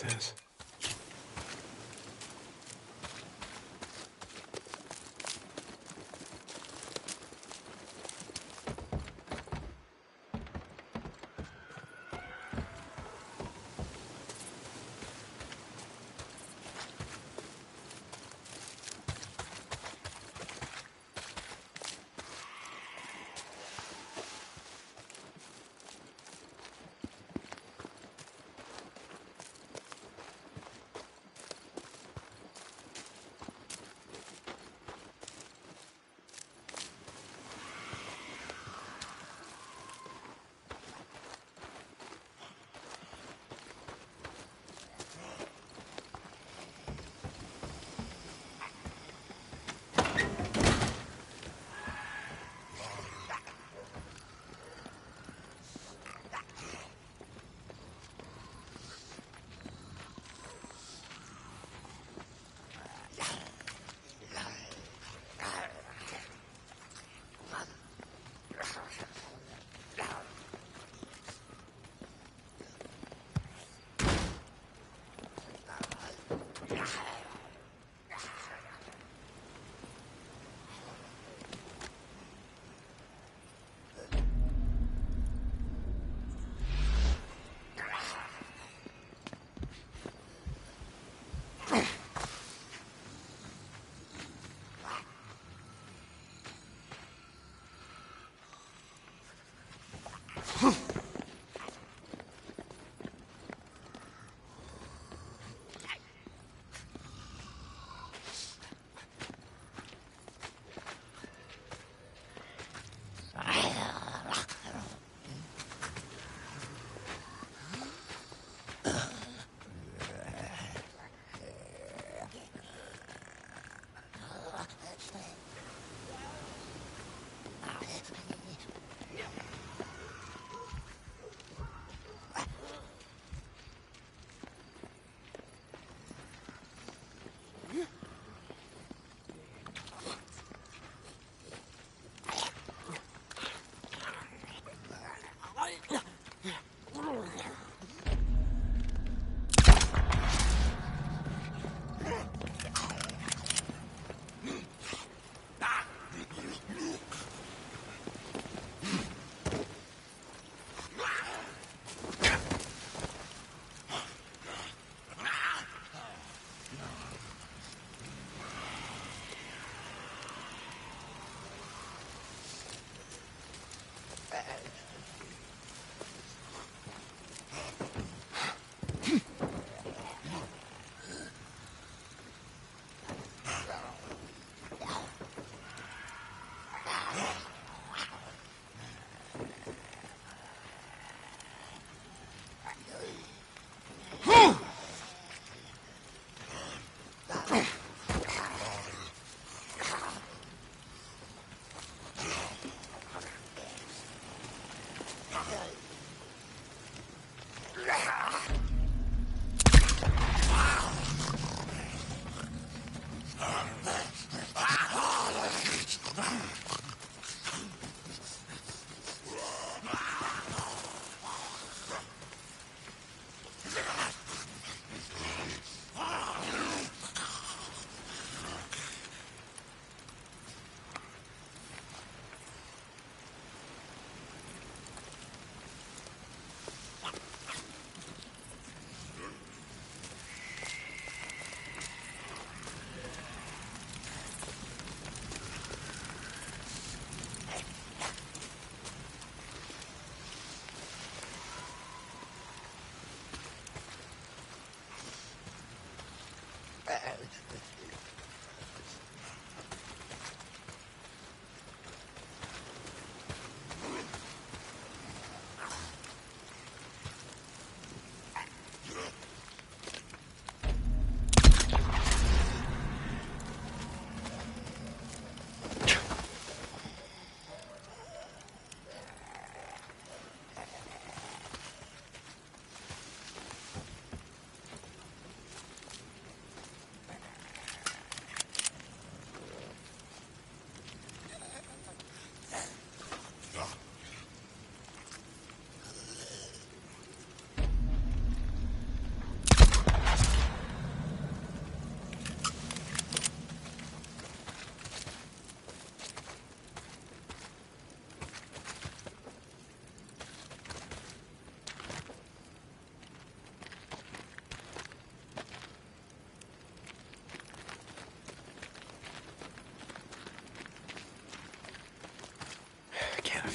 upstairs.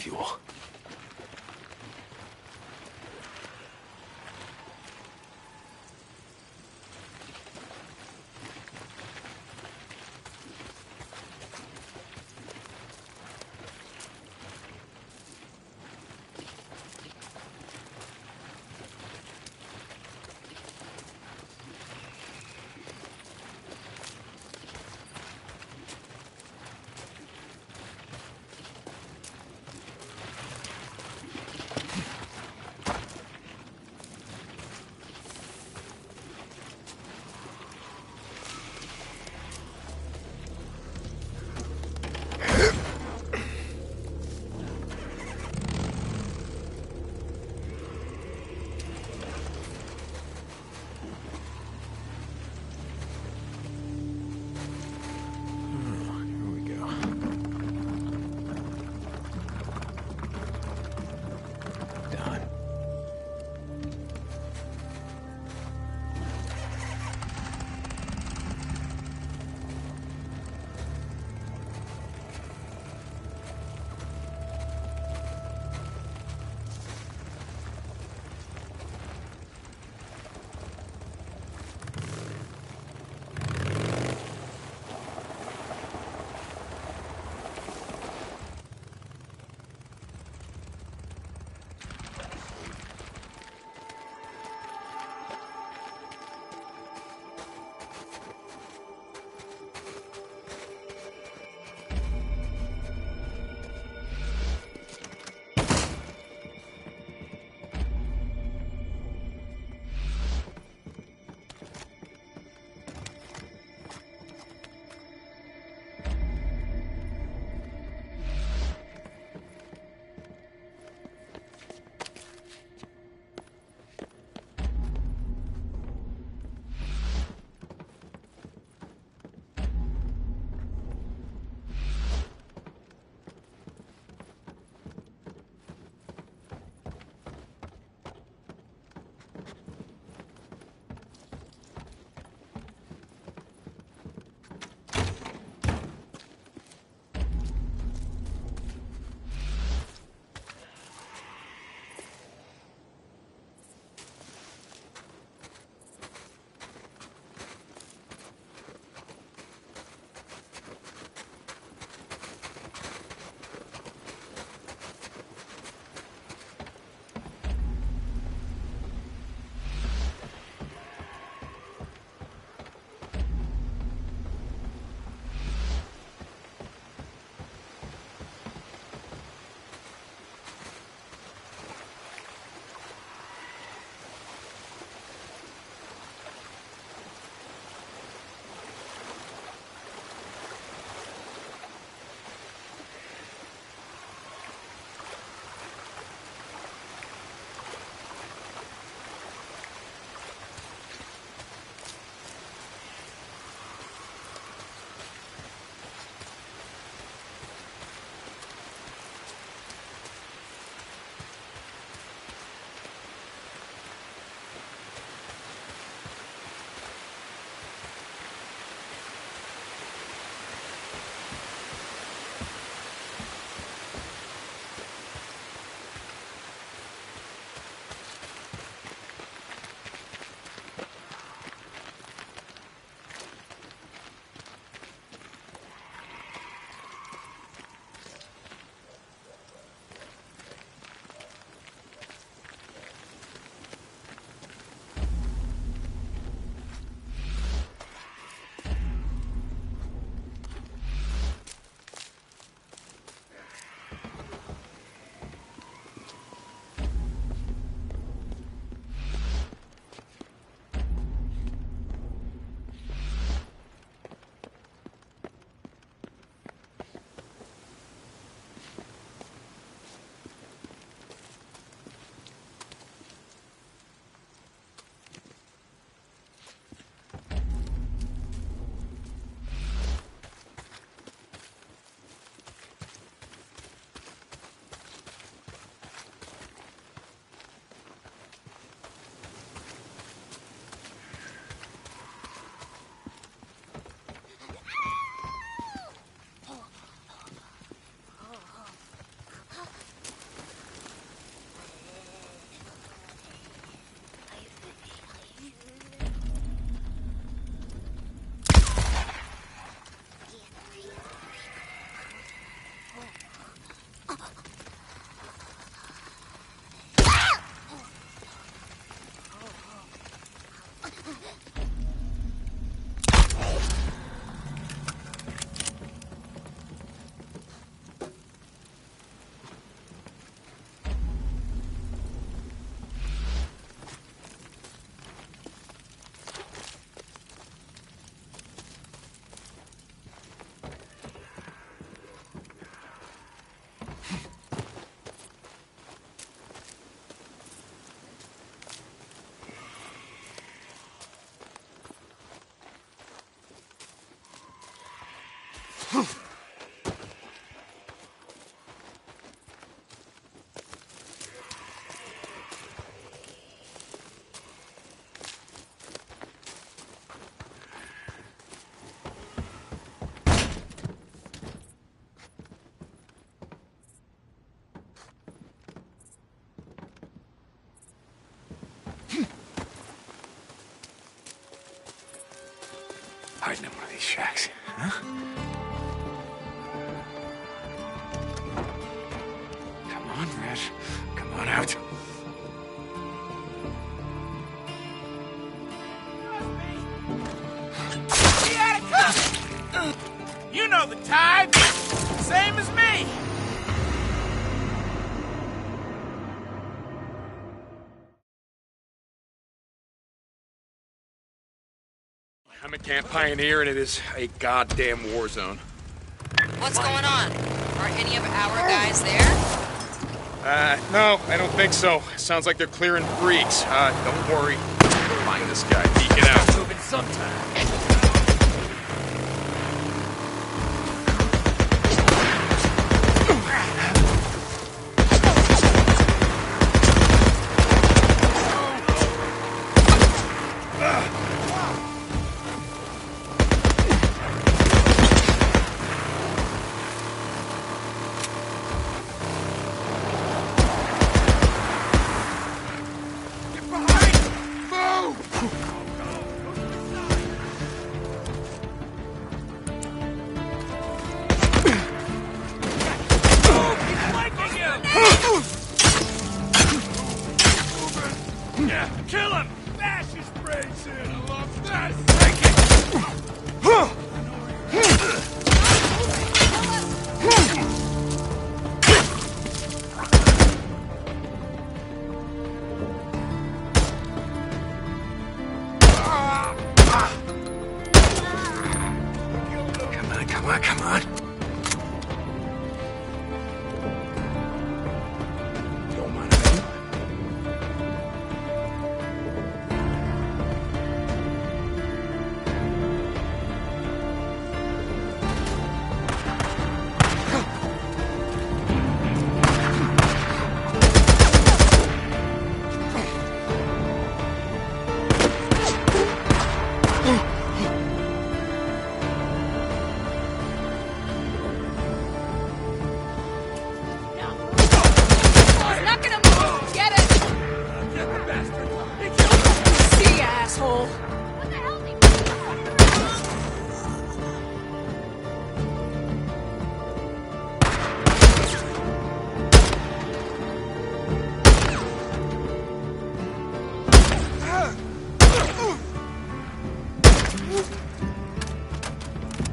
fuel. shacks, huh? Come on, Red. Come on out. You know the type. Same as me. I'm a camp pioneer, and it is a goddamn war zone. What's going on? Are any of our guys there? No, I don't think so. Sounds like they're clearing freaks. Don't worry. We'll find this guy. Get out. Moving sometime. Kill him! Bash his brains in! I love that! Take it! Come on, come on. Don't mind me.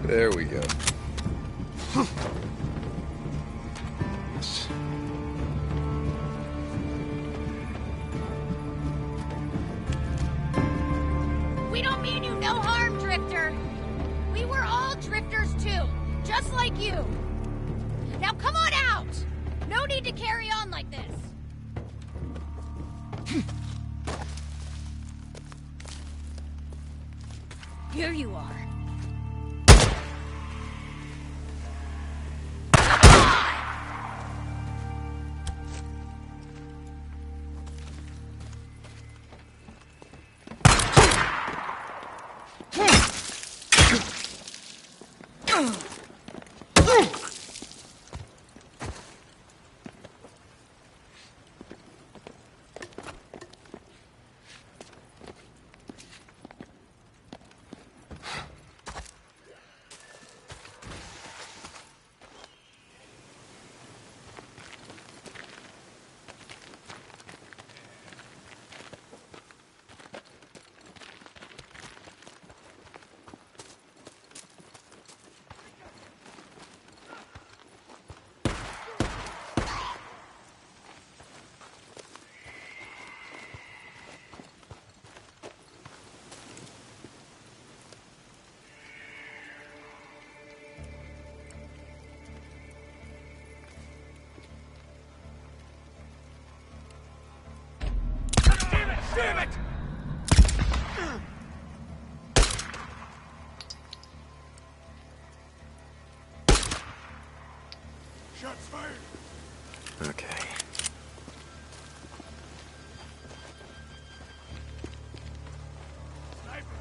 There we go. We don't mean you no harm, Drifter. We were all drifters too, just like you. Now come on out! No need to carry on like this. Here you are. Damn it! Shots fired! Okay. Sniper!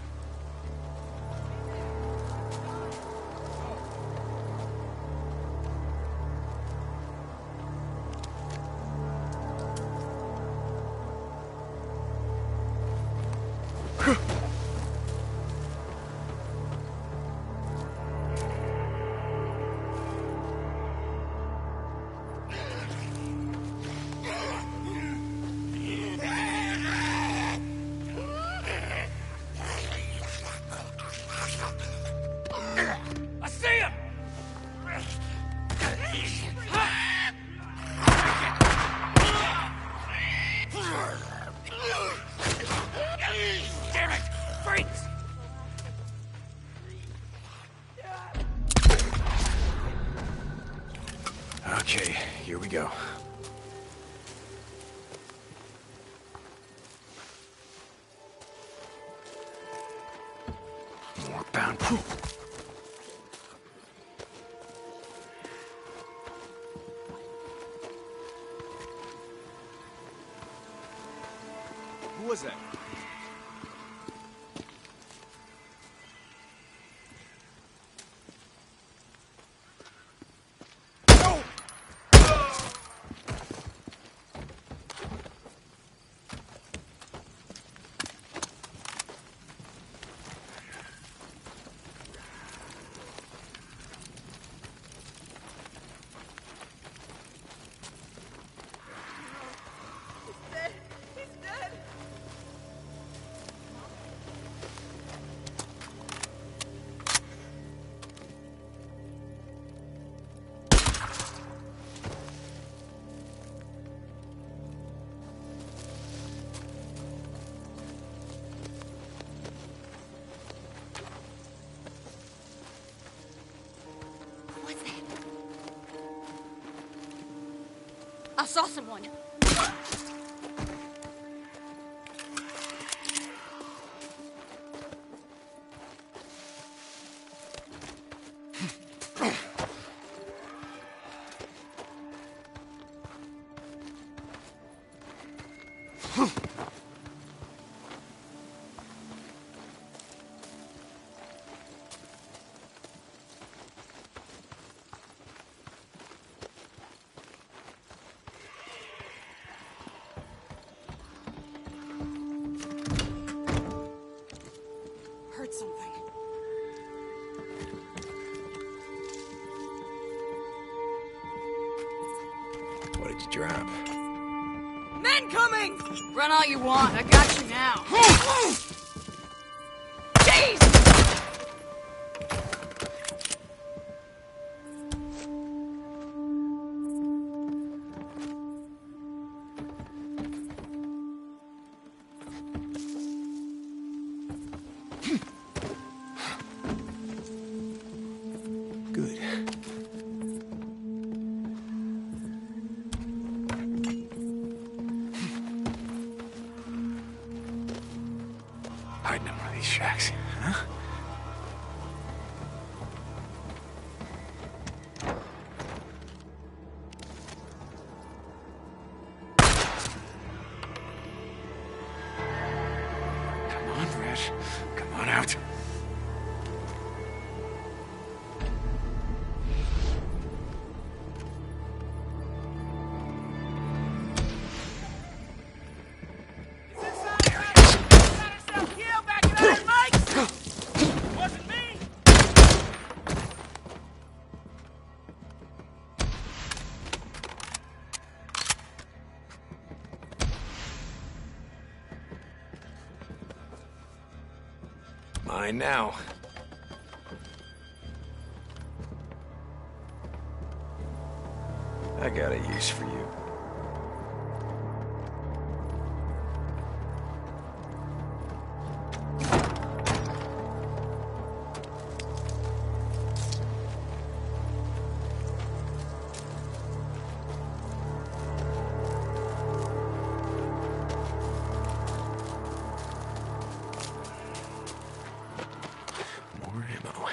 Okay, here we go. More bound. Who was that? What's that? I saw someone. Heard something. What did you drop? Men coming! Run all you want, I got you now. Jeez! Good. Hiding in one of these shacks, huh? Come on, Red. Come on out. Mine now. I got a use for you. More ammo.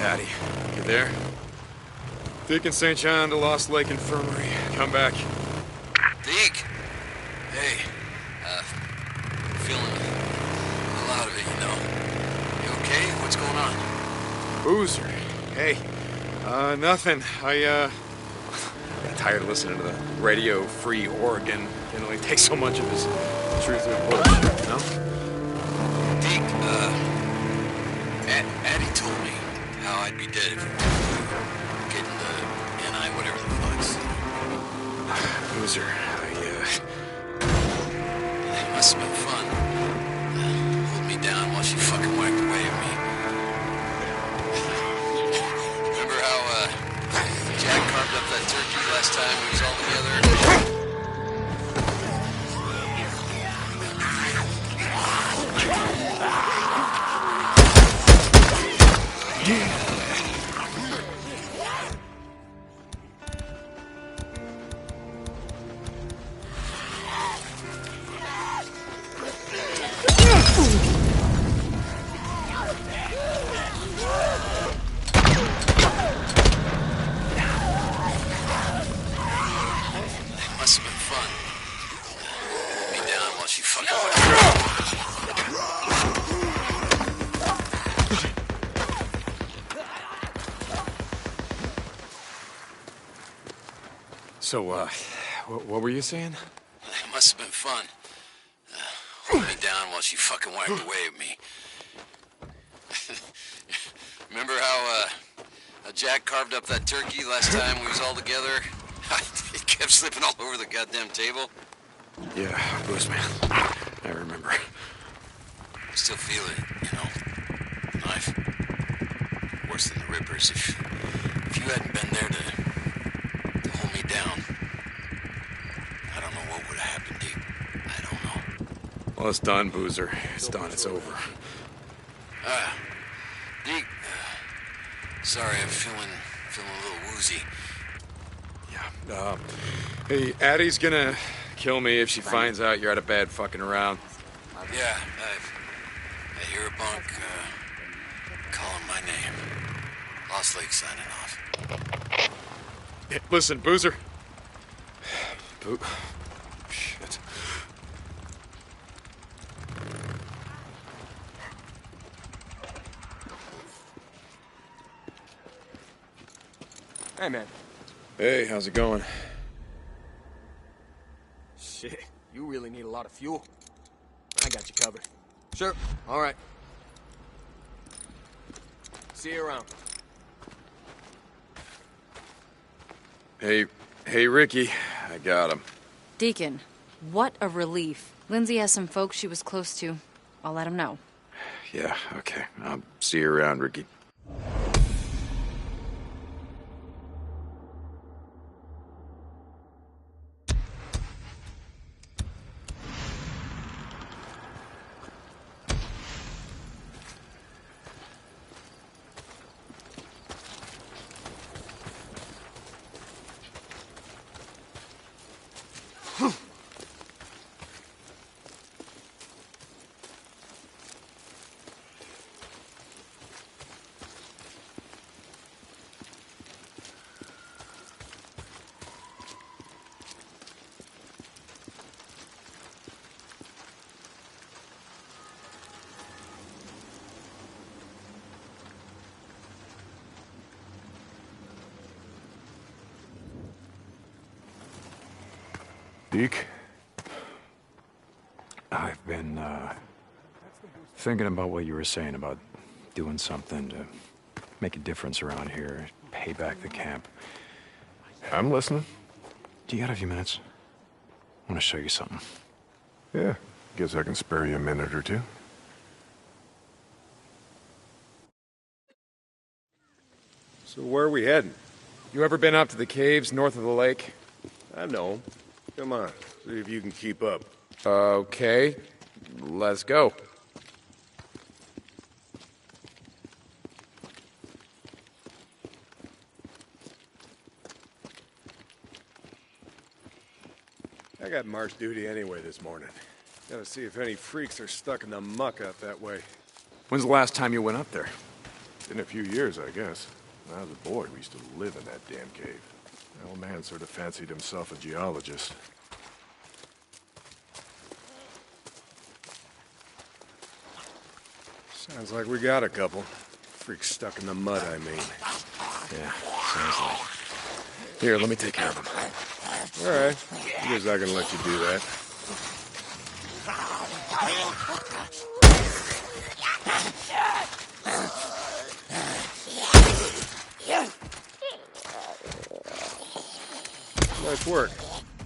Patty, you there? Deacon St. John to Lost Lake Infirmary. Come back. Deke! Hey, feeling a lot of it, you know. You okay? What's going on? Boozer. Hey. Nothing. I got tired of listening to the Radio Free Oregon. Can only take so much of his truth or bullshit, you know? Deke, Addie told me how I'd be dead if you get in the NI, whatever the fuck's. Boozer, It must have been fun. Hold me down while she fucking wiped away at me. Remember how, Jack carved up that turkey last time we was all together? Must have been fun. Hold me down while she fucking wiped away. So, what were you saying? It must have been fun. Hold me down while she fucking wiped away at me. Remember how Jack carved up that turkey last time we was all together? It kept slipping all over the goddamn table. Yeah, Booze man. I remember. I still feel it, you know. Knife. Worse than the Rippers. If you hadn't been there to hold me down, I don't know what would have happened, Deke. I don't know. Well, it's done, Boozer. It's done. It's over. Deke, sorry, I'm feeling a little woozy. Yeah. Hey, Addie's gonna kill me if she finds out you're at a bad fucking around. Yeah, I hear a bunk calling my name. Lost Lake signing off. Hey, listen, Boozer. Shit. Hey, man. Hey, how's it going? Shit, you really need a lot of fuel. I got you covered. Sure, all right. See you around. Hey, Ricky. I got him. Deacon, what a relief. Lindsay has some folks she was close to. I'll let him know. Yeah, okay. I'll see you around, Ricky. Deke, I've been, thinking about what you were saying about doing something to make a difference around here, pay back the camp. I'm listening. Do you got a few minutes? I want to show you something. Yeah, guess I can spare you a minute or two. So where are we heading? You ever been up to the caves north of the lake? I know. Come on, see if you can keep up. Okay, let's go. I got march duty anyway this morning. Gotta see if any freaks are stuck in the muck out that way. When's the last time you went up there? In a few years, I guess. When I was a boy, we used to live in that damn cave. The old man sort of fancied himself a geologist. Sounds like we got a couple. Freaks stuck in the mud, I mean. Yeah, sounds like. Here, let me take care of them. All right. I guess I can let you do that. Nice work. I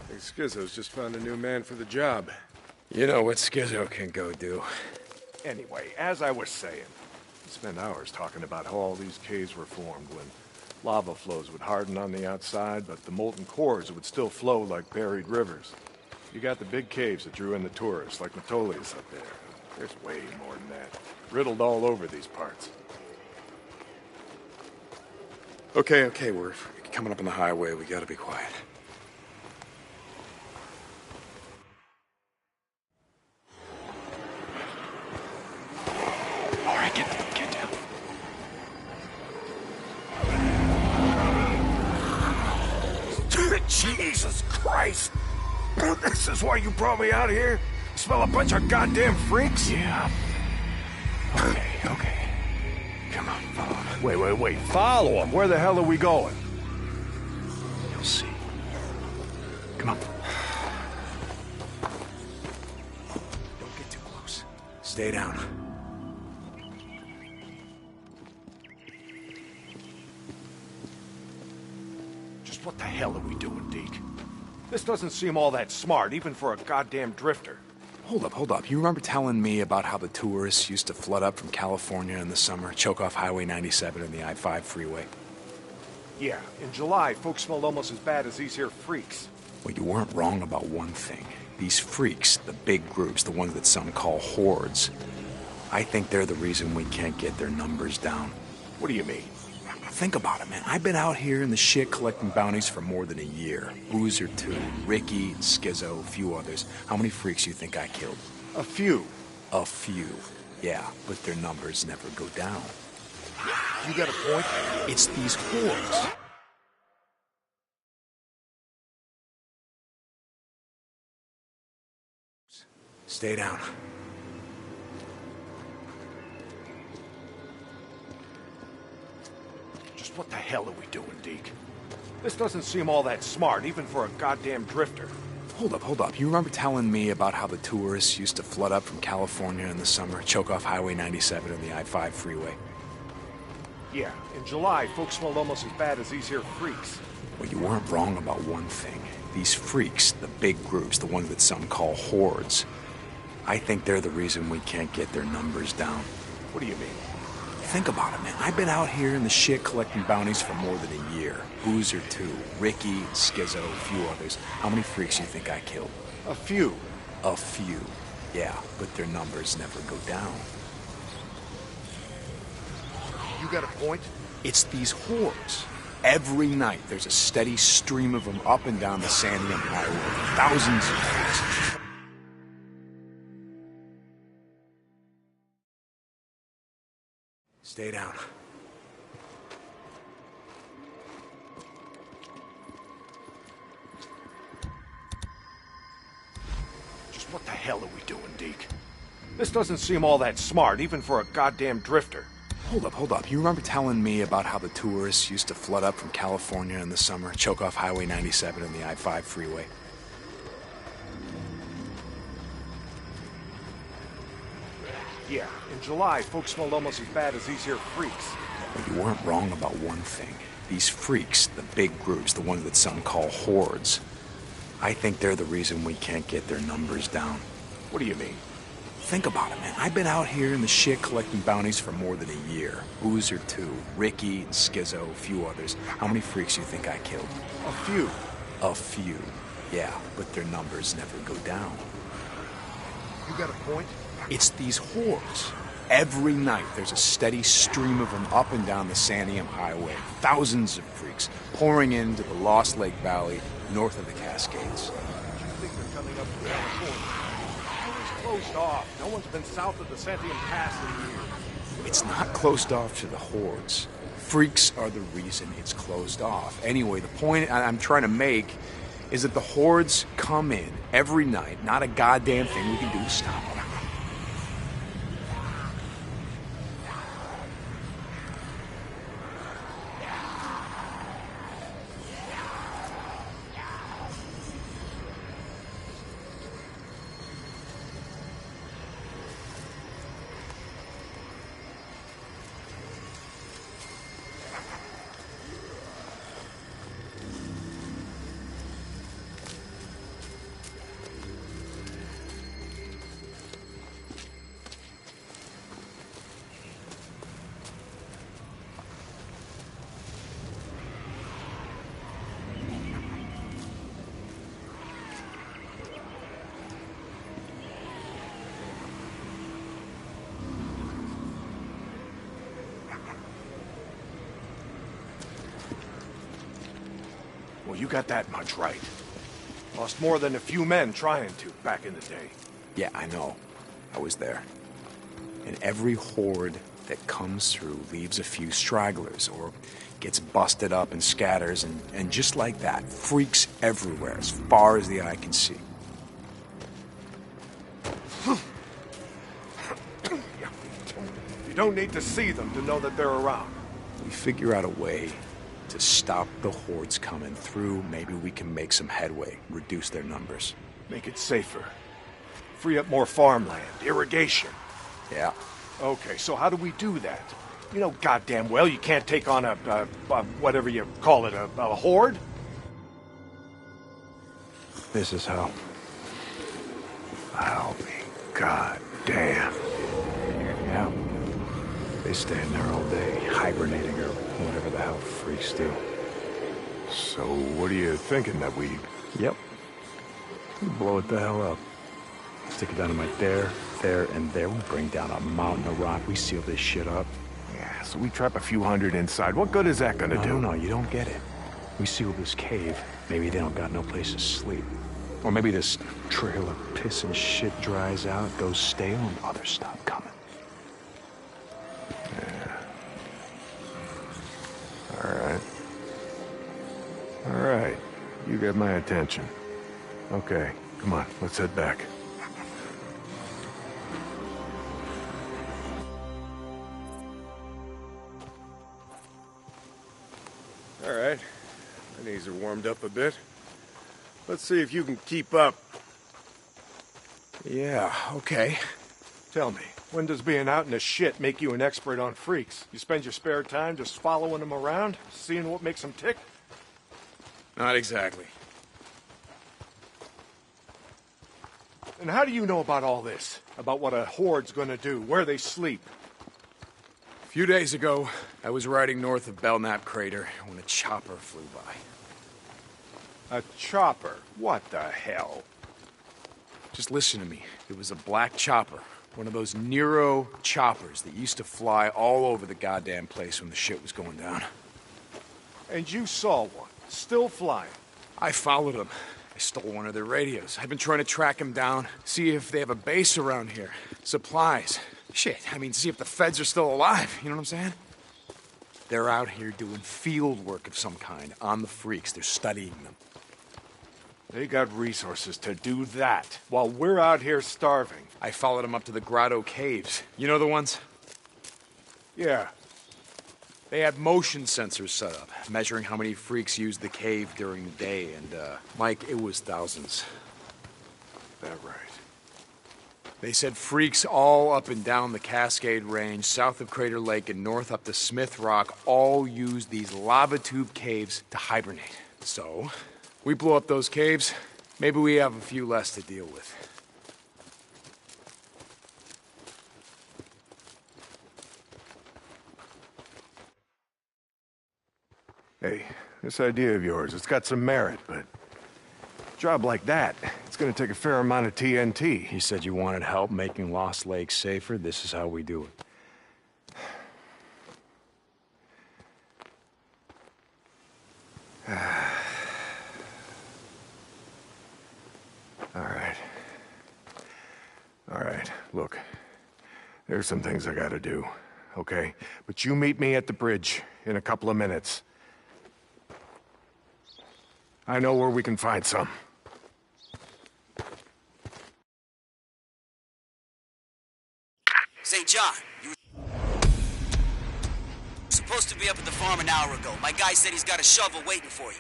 think Schizo's just found a new man for the job. You know what Schizo can go do. Anyway, as I was saying, we spent hours talking about how all these caves were formed when lava flows would harden on the outside, but the molten cores would still flow like buried rivers. You got the big caves that drew in the tourists, like Metolius up there. There's way more than that. Riddled all over these parts. Okay, we're coming up on the highway. We gotta be quiet. All right, get down. Jesus Christ! This is why you brought me out here? Smell a bunch of goddamn freaks? Yeah. Okay. Come on, follow me. Wait. Follow them? Where the hell are we going? You'll see. Come on. Don't get too close. Stay down. Just what the hell are we doing, Deke? This doesn't seem all that smart, even for a goddamn drifter. Hold up. You remember telling me about how the tourists used to flood up from California in the summer, choke off Highway 97 and the I-5 freeway? Yeah, in July, folks smelled almost as bad as these here freaks. Well, you weren't wrong about one thing. These freaks, the big groups, the ones that some call hordes, I think they're the reason we can't get their numbers down. What do you mean? Think about it, man. I've been out here in the shit collecting bounties for more than a year. Boozer, too. Ricky, Schizo, a few others. How many freaks you think I killed? A few. A few. Yeah, but their numbers never go down. You got a point? It's these hordes. Stay down. What the hell are we doing, Deke? This doesn't seem all that smart, even for a goddamn drifter. Hold up. You remember telling me about how the tourists used to flood up from California in the summer, choke off Highway 97 and the I-5 freeway? Yeah, in July, folks smelled almost as bad as these here freaks. Well, you weren't wrong about one thing. These freaks, the big groups, the ones that some call hordes, I think they're the reason we can't get their numbers down. What do you mean? Think about it, man. I've been out here in the shit collecting bounties for more than a year. Boozer, too. Ricky, Schizo, a few others. How many freaks you think I killed? A few. A few. Yeah, but their numbers never go down. You got a point? It's these hordes. Every night, there's a steady stream of them up and down the Sandium Highway. Thousands of freaks. Stay down. Just what the hell are we doing, Deke? This doesn't seem all that smart, even for a goddamn drifter. Hold up. You remember telling me about how the tourists used to flood up from California in the summer, choke off Highway 97 and the I-5 freeway? Yeah, in July, folks smelled almost as bad as these here freaks. Well, you weren't wrong about one thing. These freaks, the big groups, the ones that some call hordes, I think they're the reason we can't get their numbers down. What do you mean? Think about it, man. I've been out here in the shit collecting bounties for more than a year. Boozer, too. Ricky, Schizo, a few others. How many freaks you think I killed? A few. A few. Yeah, but their numbers never go down. You got a point? It's these hordes. Every night, there's a steady stream of them up and down the Sandium Highway. Thousands of freaks pouring into the Lost Lake Valley north of the Cascades. You think they're coming up from California? It's closed off. No one's been south of the Santiam Pass in years. It's not closed off to the hordes. Freaks are the reason it's closed off. Anyway, the point I'm trying to make is that the hordes come in every night. Not a goddamn thing we can do to stop them. Well, you got that much right. Lost more than a few men trying to back in the day. Yeah, I know. I was there. And every horde that comes through leaves a few stragglers or gets busted up and scatters, and just like that, freaks everywhere as far as the eye can see. You don't need to see them to know that they're around. We figure out a way to stop the hordes coming through. Maybe we can make some headway, reduce their numbers. Make it safer. Free up more farmland, irrigation. Yeah. Okay, so how do we do that? You know goddamn well you can't take on a whatever you call it, a horde. This is how. I'll be goddamn. Yeah. They stay in there all day, hibernating or whatever the hell freaks do. So what are you thinking that we... Yep. We blow it the hell up. Stick it down to my there, and there. We bring down a mountain of rock. We seal this shit up. Yeah, so we trap a few hundred inside. What good is that gonna do? No, you don't get it. We seal this cave. Maybe they don't got no place to sleep. Or maybe this trail of piss and shit dries out, goes stale, and others stop coming. All right. You get my attention. Okay, come on, let's head back. All right. My knees are warmed up a bit. Let's see if you can keep up. Yeah, okay. Tell me, when does being out in the shit make you an expert on freaks? You spend your spare time just following them around, seeing what makes them tick? Not exactly. And how do you know about all this? About what a horde's gonna do, where they sleep? A few days ago, I was riding north of Belknap Crater when a chopper flew by. A chopper? What the hell? Just listen to me. It was a black chopper. One of those Nero choppers that used to fly all over the goddamn place when the shit was going down. And you saw one, still flying. I followed them. I stole one of their radios. I've been trying to track them down, see if they have a base around here. Supplies. Shit, I mean, see if the feds are still alive. You know what I'm saying? They're out here doing field work of some kind on the freaks. They're studying them. They got resources to do that, while we're out here starving. I followed them up to the Grotto Caves. You know the ones? Yeah. They had motion sensors set up, measuring how many freaks used the cave during the day, and, Mike, it was thousands. That right. They said freaks all up and down the Cascade Range, south of Crater Lake and north up to Smith Rock, all used these lava tube caves to hibernate. So, we blow up those caves, maybe we have a few less to deal with. Hey, this idea of yours, it's got some merit, but... a job like that, it's gonna take a fair amount of TNT. You said you wanted help making Lost Lake safer. This is how we do it. All right, look. There's some things I gotta do. okay? But you meet me at the bridge in a couple of minutes. I know where we can find some. St. John, you were supposed to be up at the farm an hour ago. My guy said he's got a shovel waiting for you.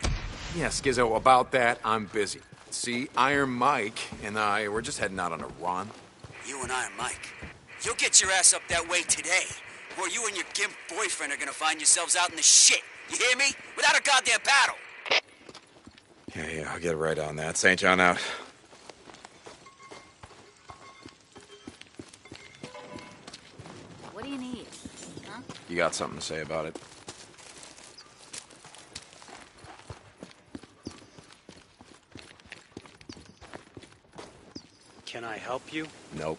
Yeah, Skizzo, about that, I'm busy. See, Iron Mike and I, we're just heading out on a run. You and Iron Mike. You'll get your ass up that way today, or you and your gimp boyfriend are gonna find yourselves out in the shit. You hear me? Without a goddamn paddle. Yeah, I'll get right on that. St. John out. What do you need? Huh? You got something to say about it? Can I help you? Nope.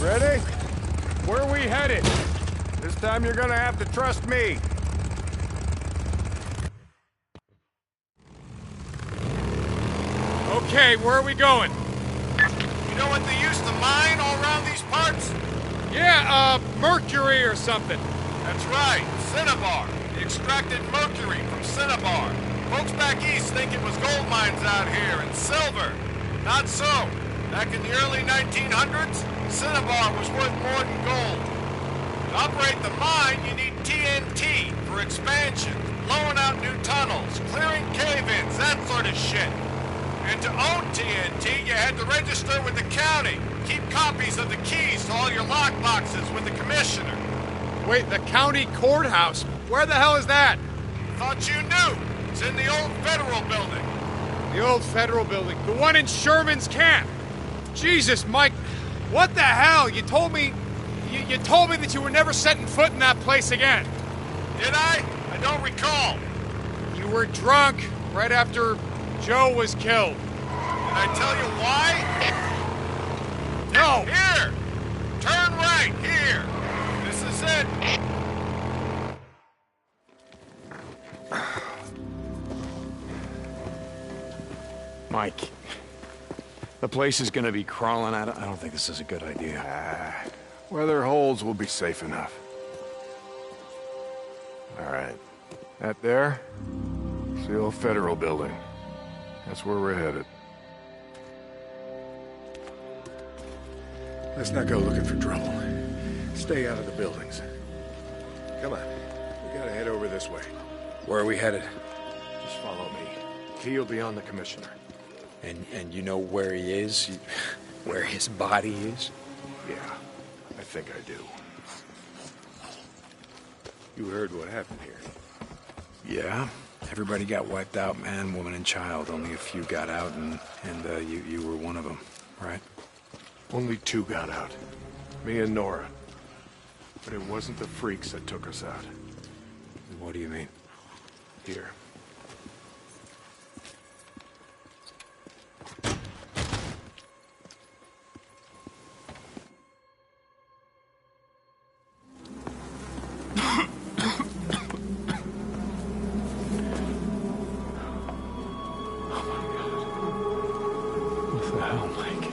Ready? Where are we headed? This time you're gonna have to trust me. Okay, where are we going? You know what they used to mine all around these parts? Yeah, mercury or something. That's right, cinnabar. They extracted mercury from cinnabar. Folks back east think it was gold mines out here, and silver. Not so. Back in the early 1900s, cinnabar was worth more than gold. To operate the mine, you need TNT for expansion, blowing out new tunnels, clearing cave-ins, that sort of shit. And to own TNT, you had to register with the county. Keep copies of the keys to all your lockboxes with the commissioner. Wait, the county courthouse? Where the hell is that? Thought you knew. It's in the old federal building. The old federal building. The one in Sherman's camp. Jesus, Mike, what the hell? You told me that you were never setting foot in that place again. Did I? I don't recall. You were drunk right after Joe was killed. Did I tell you why? No. Here! Turn right, here! This is it. Mike, the place is gonna be crawling out. I don't think this is a good idea. Weather holds, we'll be safe enough. All right. That there? It's the old federal building. That's where we're headed. Let's not go looking for trouble. Stay out of the buildings. Come on. We gotta head over this way. Where are we headed? Just follow me. He'll be on the commissioner. And you know where he is? Where his body is? Yeah, I think I do. You heard what happened here. Yeah? Everybody got wiped out, man, woman, and child. Only a few got out, and you were one of them, right? Only 2 got out. Me and Nora. But it wasn't the freaks that took us out. What do you mean? Here. What the hell, Mike?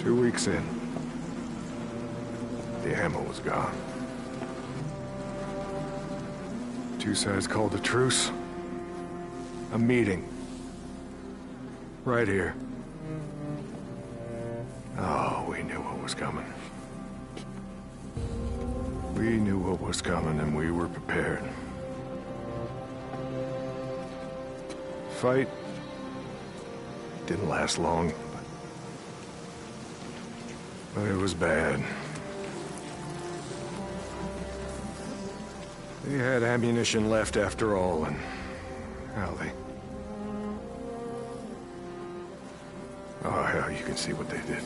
2 weeks in. The ammo was gone. 2 sides called a truce. A meeting. Right here. Oh, we knew what was coming. We knew what was coming and we were prepared. Fight didn't last long, but it was bad. They had ammunition left after all, and hell, oh, hell, you can see what they did.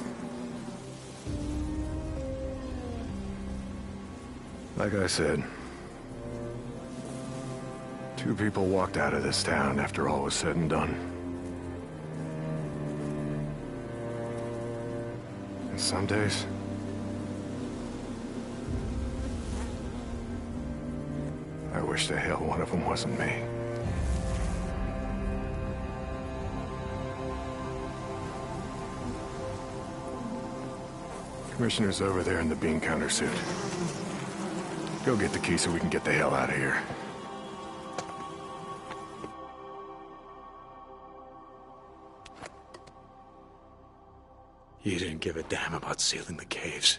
Like I said, 2 people walked out of this town after all was said and done. And some days, I wish the hell one of them wasn't me. Commissioner's over there in the bean counter suit. Go get the key so we can get the hell out of here. You didn't give a damn about sealing the caves.